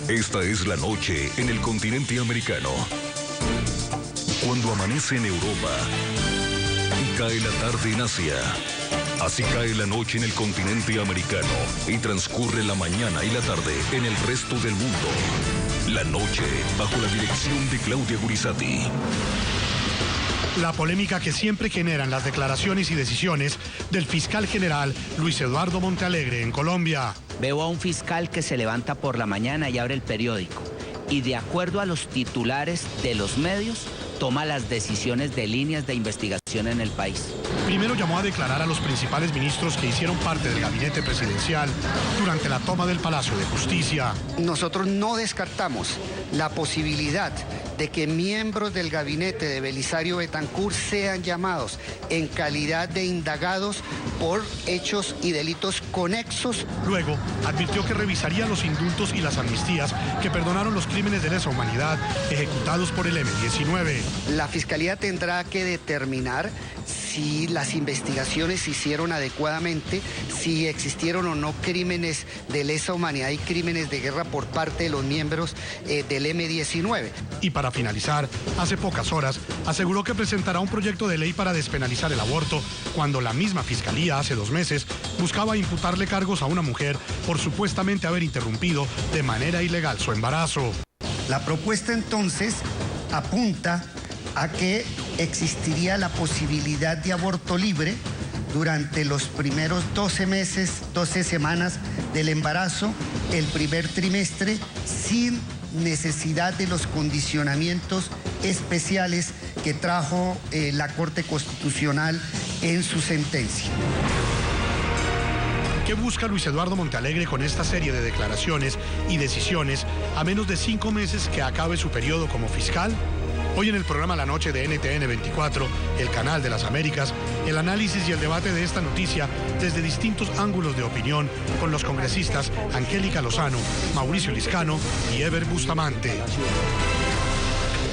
Esta es la noche en el continente americano. Cuando amanece en Europa y cae la tarde en Asia. Así cae la noche en el continente americano y transcurre la mañana y la tarde en el resto del mundo. La noche bajo la dirección de Claudia Gurizati. La polémica que siempre generan las declaraciones y decisiones del fiscal general Luis Eduardo Montealegre en Colombia. Veo a un fiscal que se levanta por la mañana y abre el periódico y de acuerdo a los titulares de los medios toma las decisiones de líneas de investigación en el país. Primero llamó a declarar a los principales ministros que hicieron parte del gabinete presidencial durante la toma del Palacio de Justicia. Nosotros no descartamos la posibilidad de que miembros del gabinete de Belisario Betancur sean llamados en calidad de indagados por hechos y delitos conexos. Luego, advirtió que revisaría los indultos y las amnistías que perdonaron los crímenes de lesa humanidad ejecutados por el M-19. La Fiscalía tendrá que determinar si las investigaciones se hicieron adecuadamente, si existieron o no crímenes de lesa humanidad y crímenes de guerra por parte de los miembros del M-19. Y para finalizar, hace pocas horas, aseguró que presentará un proyecto de ley para despenalizar el aborto, cuando la misma Fiscalía hace 2 meses buscaba imputarle cargos a una mujer por supuestamente haber interrumpido de manera ilegal su embarazo. La propuesta entonces apunta a que existiría la posibilidad de aborto libre durante los primeros 12 semanas del embarazo, el primer trimestre, sin necesidad de los condicionamientos especiales que trajo la Corte Constitucional en su sentencia. ¿Qué busca Luis Eduardo Montealegre con esta serie de declaraciones y decisiones a menos de 5 meses que acabe su periodo como fiscal? Hoy en el programa La Noche de NTN 24, el canal de las Américas, el análisis y el debate de esta noticia desde distintos ángulos de opinión con los congresistas Angélica Lozano, Mauricio Liscano y Eber Bustamante.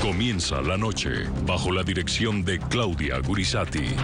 Comienza la noche bajo la dirección de Claudia Gurizati.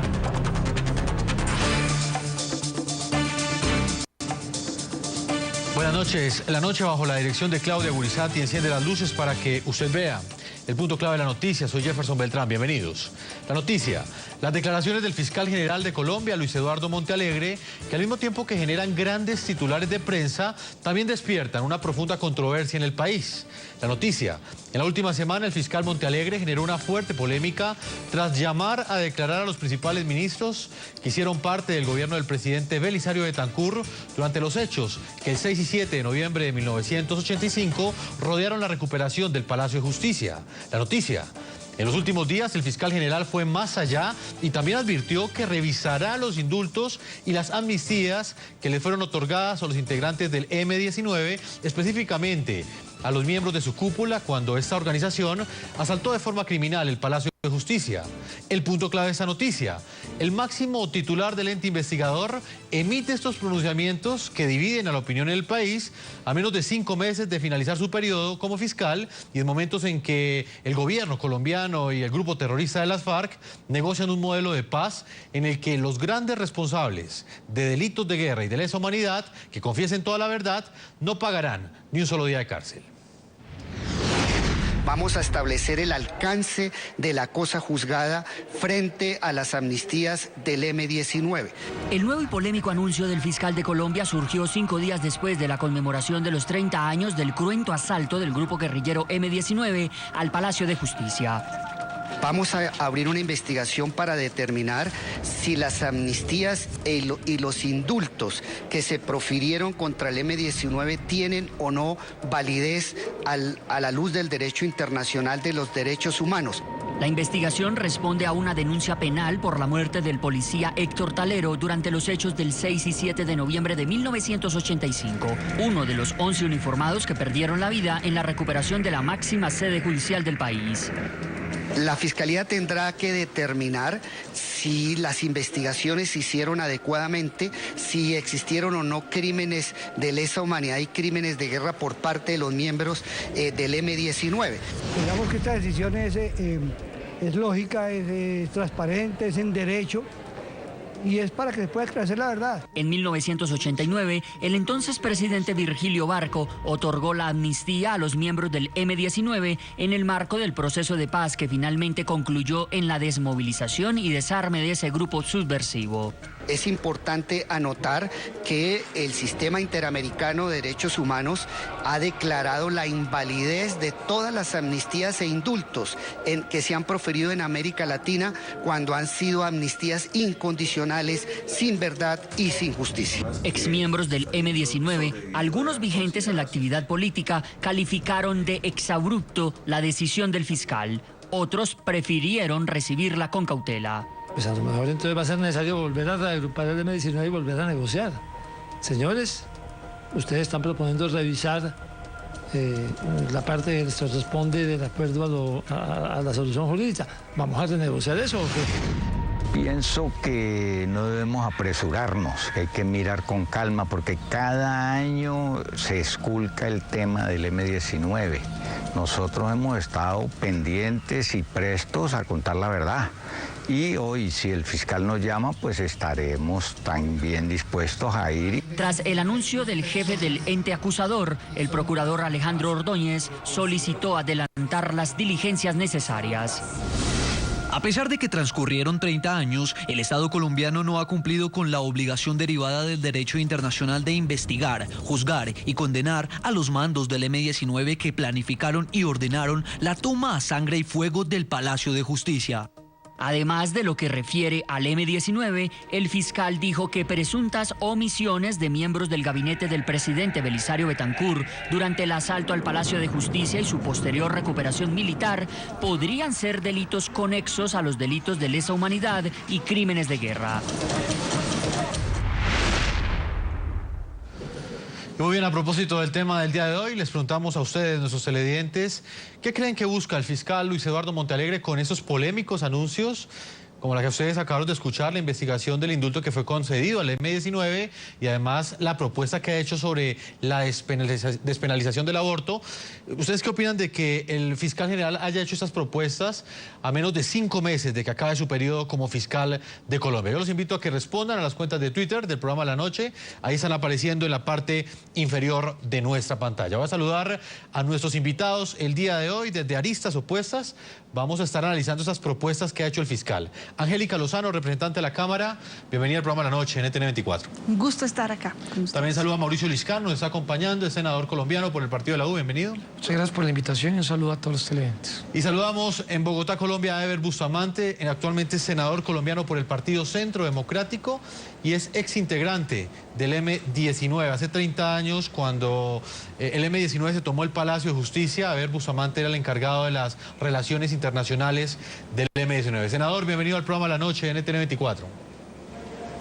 Buenas noches. La noche bajo la dirección de Claudia Gurizati enciende las luces para que usted vea el punto clave de la noticia. Soy Jefferson Beltrán, bienvenidos. La noticia, las declaraciones del fiscal general de Colombia, Luis Eduardo Montealegre, que al mismo tiempo que generan grandes titulares de prensa, también despiertan una profunda controversia en el país. La noticia, en la última semana el fiscal Montealegre generó una fuerte polémica tras llamar a declarar a los principales ministros que hicieron parte del gobierno del presidente Belisario Betancur durante los hechos que el 6 y 7 de noviembre de 1985 rodearon la recuperación del Palacio de Justicia. La noticia, en los últimos días el fiscal general fue más allá y también advirtió que revisará los indultos y las amnistías que le fueron otorgadas a los integrantes del M-19, específicamente a los miembros de su cúpula cuando esta organización asaltó de forma criminal el Palacio de Justicia. El punto clave de esa noticia, el máximo titular del ente investigador emite estos pronunciamientos que dividen a la opinión en el país a menos de 5 meses de finalizar su periodo como fiscal y en momentos en que el gobierno colombiano y el grupo terrorista de las FARC negocian un modelo de paz en el que los grandes responsables de delitos de guerra y de lesa humanidad que confiesen toda la verdad no pagarán ni un solo día de cárcel. Vamos a establecer el alcance de la cosa juzgada frente a las amnistías del M-19. El nuevo y polémico anuncio del fiscal de Colombia surgió 5 días después de la conmemoración de los 30 años del cruento asalto del grupo guerrillero M-19 al Palacio de Justicia. Vamos a abrir una investigación para determinar si las amnistías y los indultos que se profirieron contra el M-19 tienen o no validez a la luz del derecho internacional de los derechos humanos. La investigación responde a una denuncia penal por la muerte del policía Héctor Talero durante los hechos del 6 y 7 de noviembre de 1985, uno de los 11 uniformados que perdieron la vida en la recuperación de la máxima sede judicial del país. La Fiscalía tendrá que determinar si las investigaciones se hicieron adecuadamente, si existieron o no crímenes de lesa humanidad y crímenes de guerra por parte de los miembros del M-19. Digamos que esta decisión es lógica, es transparente, es en derecho. y es para que se pueda esclarecer la verdad. En 1989, el entonces presidente Virgilio Barco otorgó la amnistía a los miembros del M-19 en el marco del proceso de paz que finalmente concluyó en la desmovilización y desarme de ese grupo subversivo. Es importante anotar que el Sistema Interamericano de Derechos Humanos ha declarado la invalidez de todas las amnistías e indultos que se han proferido en América Latina cuando han sido amnistías incondicionales, sin verdad y sin justicia. Exmiembros del M-19, algunos vigentes en la actividad política, calificaron de exabrupto la decisión del fiscal. Otros prefirieron recibirla con cautela. Pues a lo mejor entonces va a ser necesario volver a reagrupar el M-19 y volver a negociar. Señores, ustedes están proponiendo revisar la parte que les corresponde de acuerdo a la solución jurídica. ¿Vamos a renegociar eso o qué? Pienso que no debemos apresurarnos, que hay que mirar con calma, porque cada año se esculca el tema del M-19. Nosotros hemos estado pendientes y prestos a contar la verdad. Y hoy, si el fiscal nos llama, pues estaremos también dispuestos a ir. Tras el anuncio del jefe del ente acusador, el procurador Alejandro Ordóñez solicitó adelantar las diligencias necesarias. A pesar de que transcurrieron 30 años, el Estado colombiano no ha cumplido con la obligación derivada del derecho internacional de investigar, juzgar y condenar a los mandos del M-19 que planificaron y ordenaron la toma a sangre y fuego del Palacio de Justicia. Además de lo que refiere al M-19, el fiscal dijo que presuntas omisiones de miembros del gabinete del presidente Belisario Betancur durante el asalto al Palacio de Justicia y su posterior recuperación militar podrían ser delitos conexos a los delitos de lesa humanidad y crímenes de guerra. Muy bien, a propósito del tema del día de hoy, les preguntamos a ustedes, nuestros televidentes, ¿qué creen que busca el fiscal Luis Eduardo Montealegre con esos polémicos anuncios? Como la que ustedes acabaron de escuchar, la investigación del indulto que fue concedido al M-19 y además la propuesta que ha hecho sobre la despenalización del aborto. ¿Ustedes qué opinan de que el fiscal general haya hecho estas propuestas a menos de 5 meses de que acabe su periodo como fiscal de Colombia? Yo los invito a que respondan a las cuentas de Twitter del programa La Noche. Ahí están apareciendo en la parte inferior de nuestra pantalla. Voy a saludar a nuestros invitados el día de hoy desde aristas opuestas. Vamos a estar analizando estas propuestas que ha hecho el fiscal. Angélica Lozano, representante de la Cámara, bienvenida al programa La Noche en NTN24. Un gusto estar acá. También saludo a Mauricio Liscano, nos está acompañando, es senador colombiano por el Partido de la U, bienvenido. Muchas gracias por la invitación y un saludo a todos los televidentes. Y saludamos en Bogotá, Colombia, a Ever Bustamante, actualmente senador colombiano por el Partido Centro Democrático y es exintegrante del M-19. Hace 30 años, cuando el M-19 se tomó el Palacio de Justicia, Ever Bustamante era el encargado de las relaciones internacionales del M-19. Senador, bienvenido al programa La Noche en NTN24.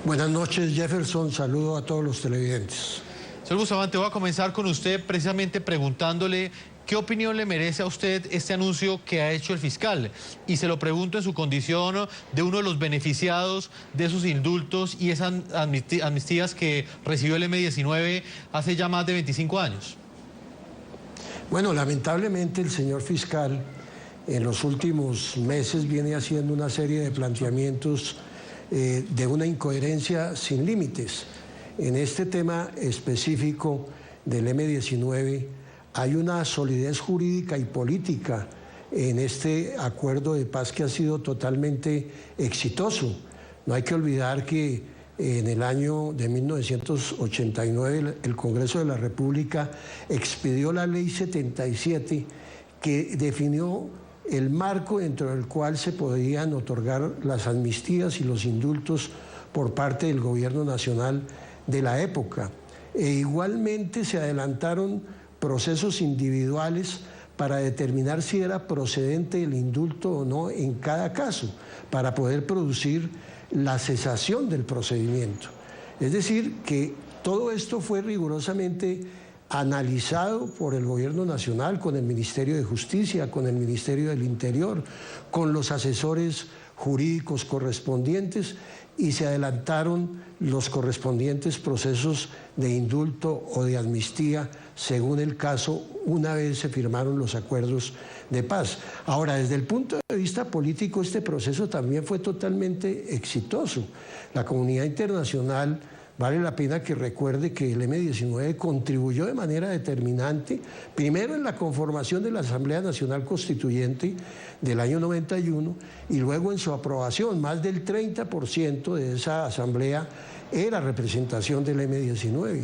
Buenas noches, Jefferson. Saludo a todos los televidentes. Señor Bustamante, voy a comenzar con usted precisamente preguntándole qué opinión le merece a usted este anuncio que ha hecho el fiscal. Y se lo pregunto en su condición de uno de los beneficiados de esos indultos y esas amnistías que recibió el M-19 hace ya más de 25 años. Bueno, lamentablemente el señor fiscal en los últimos meses viene haciendo una serie de planteamientos de una incoherencia sin límites. En este tema específico del M-19 hay una solidez jurídica y política en este acuerdo de paz que ha sido totalmente exitoso. No hay que olvidar que en el año de 1989 el Congreso de la República expidió la Ley 77 que definió el marco dentro del cual se podían otorgar las amnistías y los indultos por parte del gobierno nacional de la época. E igualmente se adelantaron procesos individuales para determinar si era procedente el indulto o no en cada caso, para poder producir la cesación del procedimiento. Es decir, que todo esto fue rigurosamente analizado por el Gobierno Nacional, con el Ministerio de Justicia, con el Ministerio del Interior, con los asesores jurídicos correspondientes y se adelantaron los correspondientes procesos de indulto o de amnistía, según el caso, una vez se firmaron los acuerdos de paz. Ahora, desde el punto de vista político, este proceso también fue totalmente exitoso. La comunidad internacional, vale la pena que recuerde que el M-19 contribuyó de manera determinante, primero en la conformación de la Asamblea Nacional Constituyente del año 91 y luego en su aprobación. Más del 30% de esa asamblea era representación del M-19.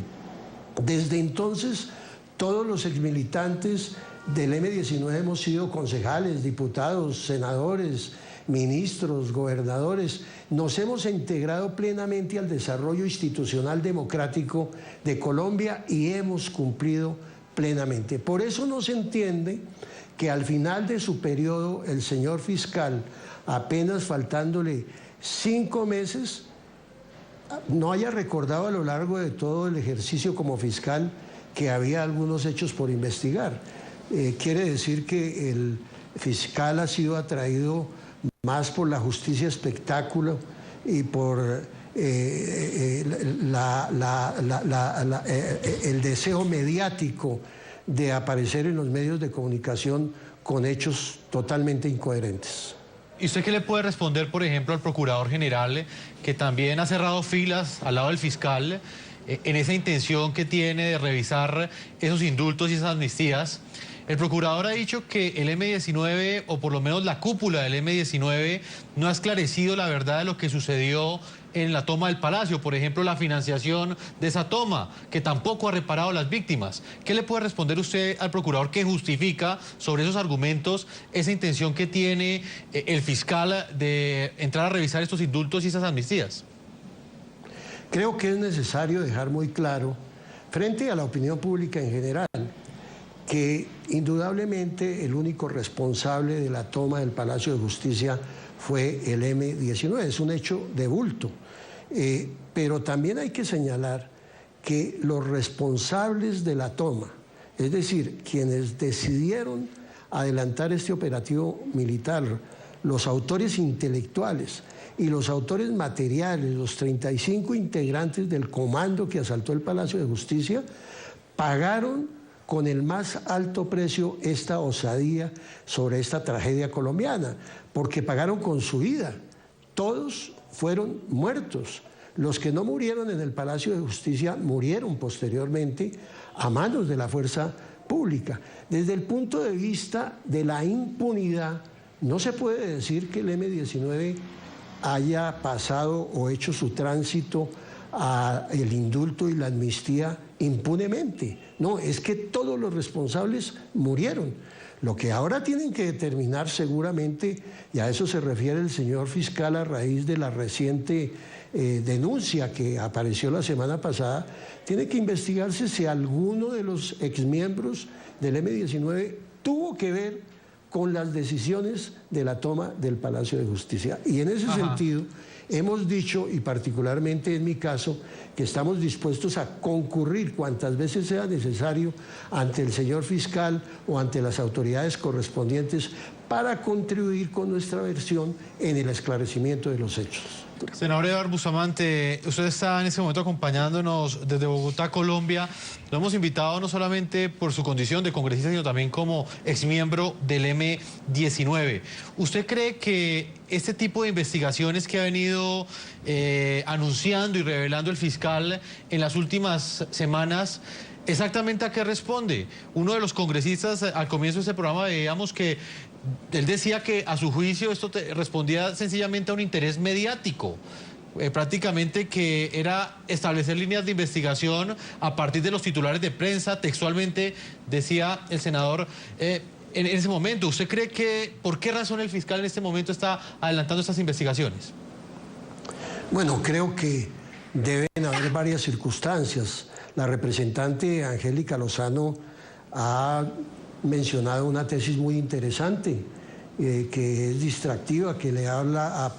Desde entonces, todos los exmilitantes del M-19 hemos sido concejales, diputados, senadores, ministros, gobernadores, nos hemos integrado plenamente al desarrollo institucional democrático de Colombia y hemos cumplido plenamente. Por eso no se entiende que al final de su periodo el señor fiscal, apenas faltándole 5 meses, no haya recordado a lo largo de todo el ejercicio como fiscal que había algunos hechos por investigar. Quiere decir que el fiscal ha sido atraído más por la justicia espectáculo y por el deseo mediático de aparecer en los medios de comunicación con hechos totalmente incoherentes. ¿Y usted qué le puede responder, por ejemplo, al Procurador General, que también ha cerrado filas al lado del fiscal en esa intención que tiene de revisar esos indultos y esas amnistías? El procurador ha dicho que el M-19, o por lo menos la cúpula del M-19, no ha esclarecido la verdad de lo que sucedió en la toma del Palacio, por ejemplo, la financiación de esa toma, que tampoco ha reparado a las víctimas. ¿Qué le puede responder usted al procurador que justifica sobre esos argumentos esa intención que tiene el fiscal de entrar a revisar estos indultos y esas amnistías? Creo que es necesario dejar muy claro, frente a la opinión pública en general, que indudablemente el único responsable de la toma del Palacio de Justicia fue el M-19, es un hecho de bulto. Pero también hay que señalar que los responsables de la toma, es decir, quienes decidieron adelantar este operativo militar, los autores intelectuales y los autores materiales, los 35 integrantes del comando que asaltó el Palacio de Justicia, pagaron con el más alto precio esta osadía sobre esta tragedia colombiana, porque pagaron con su vida. Todos fueron muertos. Los que no murieron en el Palacio de Justicia murieron posteriormente a manos de la fuerza pública. Desde el punto de vista de la impunidad, no se puede decir que el M-19 haya pasado o hecho su tránsito al indulto y la amnistía impunemente. No, es que todos los responsables murieron. Lo que ahora tienen que determinar seguramente, y a eso se refiere el señor fiscal a raíz de la reciente denuncia que apareció la semana pasada, tiene que investigarse si alguno de los exmiembros del M-19 tuvo que ver con las decisiones de la toma del Palacio de Justicia. Y en ese sentido, hemos dicho, y particularmente en mi caso, que estamos dispuestos a concurrir cuantas veces sea necesario ante el señor fiscal o ante las autoridades correspondientes para contribuir con nuestra versión en el esclarecimiento de los hechos. Senador Eduardo Bustamante, usted está en este momento acompañándonos desde Bogotá, Colombia. Lo hemos invitado no solamente por su condición de congresista, sino también como exmiembro del M-19. ¿Usted cree que este tipo de investigaciones que ha venido anunciando y revelando el fiscal en las últimas semanas, exactamente a qué responde? Uno de los congresistas, al comienzo de este programa, veíamos que él decía que a su juicio esto respondía sencillamente a un interés mediático, prácticamente que era establecer líneas de investigación a partir de los titulares de prensa. Textualmente decía el senador en ese momento. ¿Usted cree que por qué razón el fiscal en este momento está adelantando estas investigaciones? Bueno, creo que deben haber varias circunstancias. La representante Angélica Lozano ha mencionado una tesis muy interesante, que es distractiva, que le habla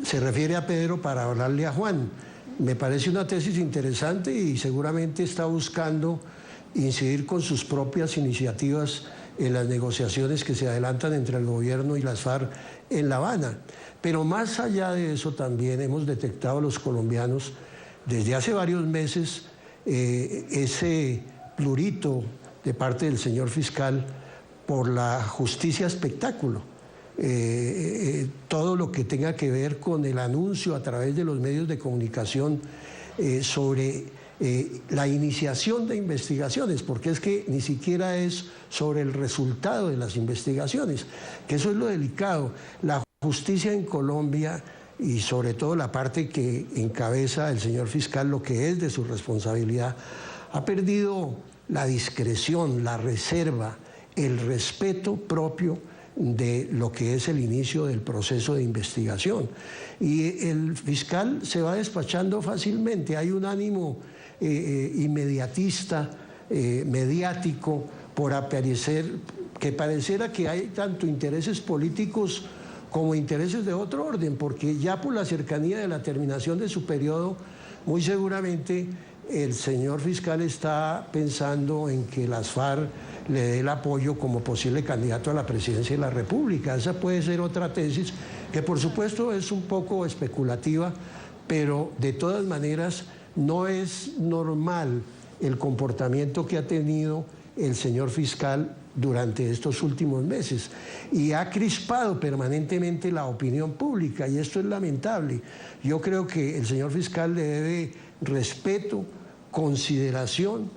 se refiere a Pedro para hablarle a Juan. Me parece una tesis interesante y seguramente está buscando incidir con sus propias iniciativas en las negociaciones que se adelantan entre el gobierno y las FARC en La Habana. Pero más allá de eso también hemos detectado los colombianos desde hace varios meses ese plurito de parte del señor fiscal por la justicia espectáculo. Todo lo que tenga que ver con el anuncio a través de los medios de comunicación sobre la iniciación de investigaciones, porque es que ni siquiera es sobre el resultado de las investigaciones, que eso es lo delicado. La justicia en Colombia, y sobre todo la parte que encabeza el señor fiscal, lo que es de su responsabilidad, ha perdido la discreción, la reserva, el respeto propio de lo que es el inicio del proceso de investigación. Y el fiscal se va despachando fácilmente, hay un ánimo inmediatista, mediático, por aparecer, que pareciera que hay tanto intereses políticos como intereses de otro orden, porque ya por la cercanía de la terminación de su periodo, muy seguramente el señor fiscal está pensando en que las FARC le dé el apoyo como posible candidato a la presidencia de la República. Esa puede ser otra tesis que por supuesto es un poco especulativa, pero de todas maneras no es normal el comportamiento que ha tenido el señor fiscal durante estos últimos meses y ha crispado permanentemente la opinión pública, y esto es lamentable. Yo creo que el señor fiscal le debe respeto, consideración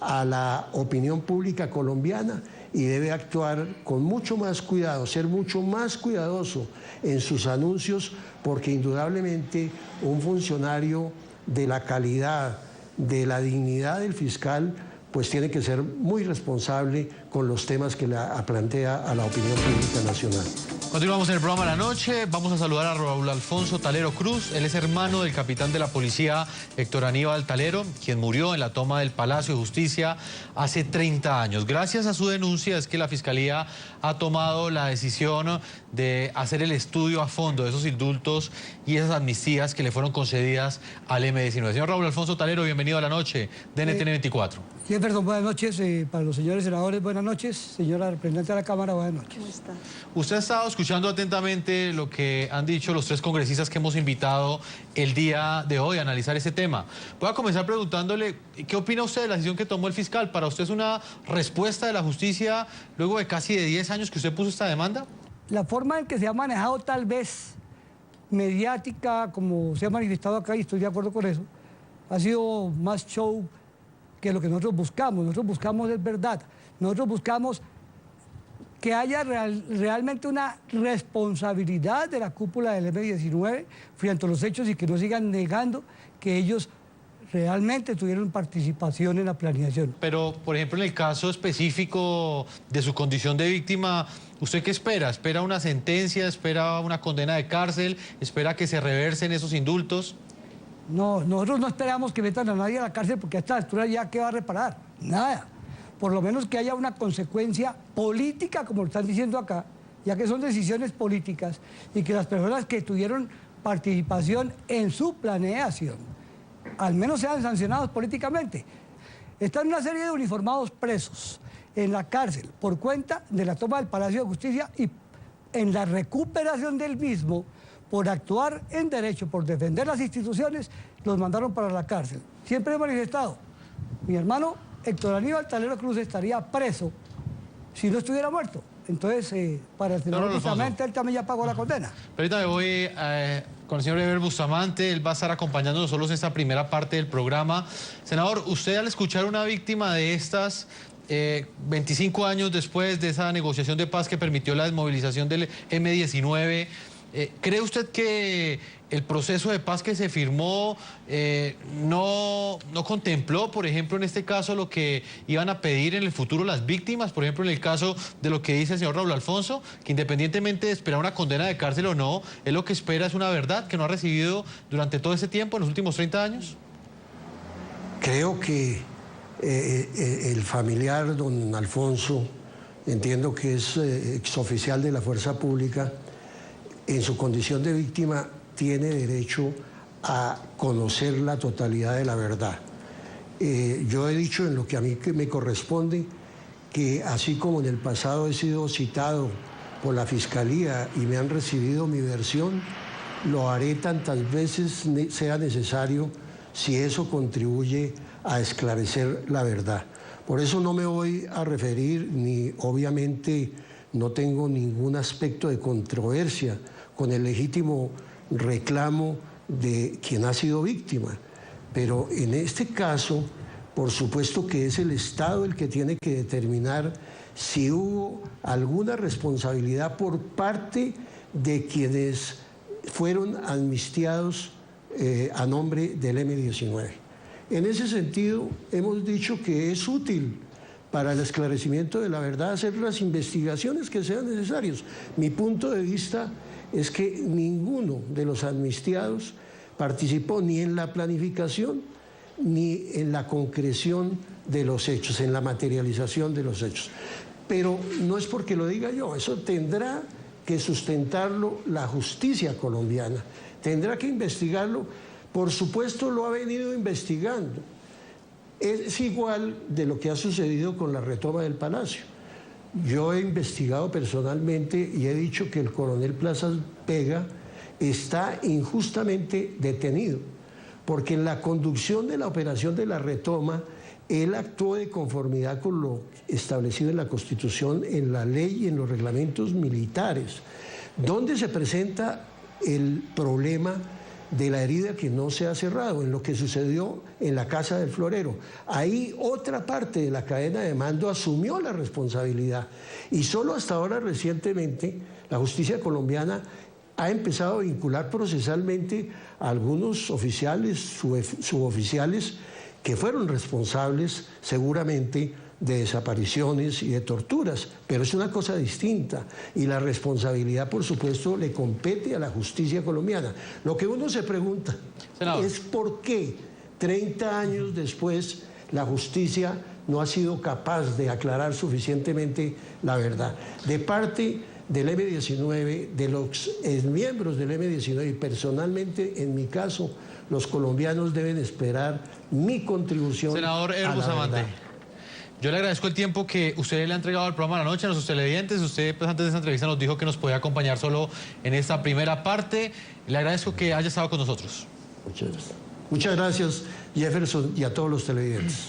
a la opinión pública colombiana y debe actuar con mucho más cuidado, ser mucho más cuidadoso en sus anuncios, porque indudablemente un funcionario de la calidad, de la dignidad del fiscal, pues tiene que ser muy responsable con los temas que plantea a la opinión pública nacional. Continuamos en el programa La Noche. Vamos a saludar a Raúl Alfonso Talero Cruz. Él es hermano del capitán de la policía Héctor Aníbal Talero, quien murió en la toma del Palacio de Justicia hace 30 años. Gracias a su denuncia es que la Fiscalía ha tomado la decisión de hacer el estudio a fondo de esos indultos y esas amnistías que le fueron concedidas al M-19. Señor Raúl Alfonso Talero, bienvenido a La Noche de NTN 24. Jefferson, buenas noches. Para los señores senadores, buenas noches. Señora representante de la Cámara, buenas noches. ¿Cómo está? Usted ha estado escuchando atentamente lo que han dicho los 3 congresistas que hemos invitado el día de hoy a analizar este tema. Voy a comenzar preguntándole, ¿qué opina usted de la decisión que tomó el fiscal? ¿Para usted es una respuesta de la justicia luego de casi 10 años que usted puso esta demanda? La forma en que se ha manejado, tal vez mediática, como se ha manifestado acá, y estoy de acuerdo con eso, ha sido más show que lo que nosotros buscamos. Nosotros buscamos es verdad. Nosotros buscamos que haya realmente una responsabilidad de la cúpula del M-19 frente a los hechos y que no sigan negando que ellos realmente tuvieron participación en la planeación. Pero, por ejemplo, en el caso específico de su condición de víctima, ¿usted qué espera? ¿Espera una sentencia? ¿Espera una condena de cárcel? ¿Espera que se reversen esos indultos? No, nosotros no esperamos que metan a nadie a la cárcel, porque a esta altura ya ¿qué va a reparar? Nada. Por lo menos que haya una consecuencia política, como lo están diciendo acá, ya que son decisiones políticas, y que las personas que tuvieron participación en su planeación al menos sean sancionados políticamente. Están una serie de uniformados presos en la cárcel por cuenta de la toma del Palacio de Justicia y en la recuperación del mismo, por actuar en derecho, por defender las instituciones, los mandaron para la cárcel. Siempre he manifestado, mi hermano Héctor Aníbal Talero Cruz estaría preso si no estuviera muerto. Entonces, para el senador Bustamante, él también ya pagó la condena. Pero ahorita me voy con el señor Eber Bustamante. Él va a estar acompañándonos solo en esta primera parte del programa. Senador, usted al escuchar a una víctima de estas, 25 años después de esa negociación de paz que permitió la desmovilización del M-19, ¿cree usted que el proceso de paz que se firmó no contempló, por ejemplo, en este caso, lo que iban a pedir en el futuro las víctimas? Por ejemplo, en el caso de lo que dice el señor Raúl Alfonso, que independientemente de esperar una condena de cárcel o no, él lo que espera es una verdad que no ha recibido durante todo ese tiempo, en los últimos 30 años. Creo que el familiar don Alfonso, entiendo que es exoficial de la Fuerza Pública, en su condición de víctima tiene derecho a conocer la totalidad de la verdad. Yo he dicho en lo que a mí me corresponde que así como en el pasado he sido citado por la Fiscalía y me han recibido mi versión, lo haré tantas veces sea necesario si eso contribuye a esclarecer la verdad. Por eso no me voy a referir, ni obviamente no tengo ningún aspecto de controversia con el legítimo reclamo de quien ha sido víctima. Pero en este caso, por supuesto que es el Estado el que tiene que determinar si hubo alguna responsabilidad por parte de quienes fueron amnistiados a nombre del M-19. En ese sentido, hemos dicho que es útil para el esclarecimiento de la verdad hacer las investigaciones que sean necesarias. Mi punto de vista es que ninguno de los amnistiados participó ni en la planificación ni en la concreción de los hechos, en la materialización de los hechos. Pero no es porque lo diga yo, eso tendrá que sustentarlo la justicia colombiana, tendrá que investigarlo, por supuesto lo ha venido investigando. Es igual de lo que ha sucedido con la retoma del Palacio. Yo he investigado personalmente y he dicho que el coronel Plazas Vega está injustamente detenido, porque en la conducción de la operación de la retoma, él actuó de conformidad con lo establecido en la Constitución, en la ley y en los reglamentos militares, donde se presenta el problema de la herida que no se ha cerrado, en lo que sucedió en la Casa del Florero. Ahí otra parte de la cadena de mando asumió la responsabilidad y solo hasta ahora recientemente la justicia colombiana ha empezado a vincular procesalmente a algunos oficiales, suboficiales, que fueron responsables seguramente de desapariciones y de torturas, pero es una cosa distinta y la responsabilidad, por supuesto, le compete a la justicia colombiana. Lo que uno se pregunta es por qué 30 años después la justicia no ha sido capaz de aclarar suficientemente la verdad. De parte del M-19, de los miembros del M-19 y personalmente, en mi caso, los colombianos deben esperar mi contribución. Senador Ever Bustamante, yo le agradezco el tiempo que usted le ha entregado al programa La Noche a nuestros televidentes. Usted, pues, antes de esta entrevista nos dijo que nos podía acompañar solo en esta primera parte. Le agradezco que haya estado con nosotros. Muchas gracias, Jefferson, y a todos los televidentes.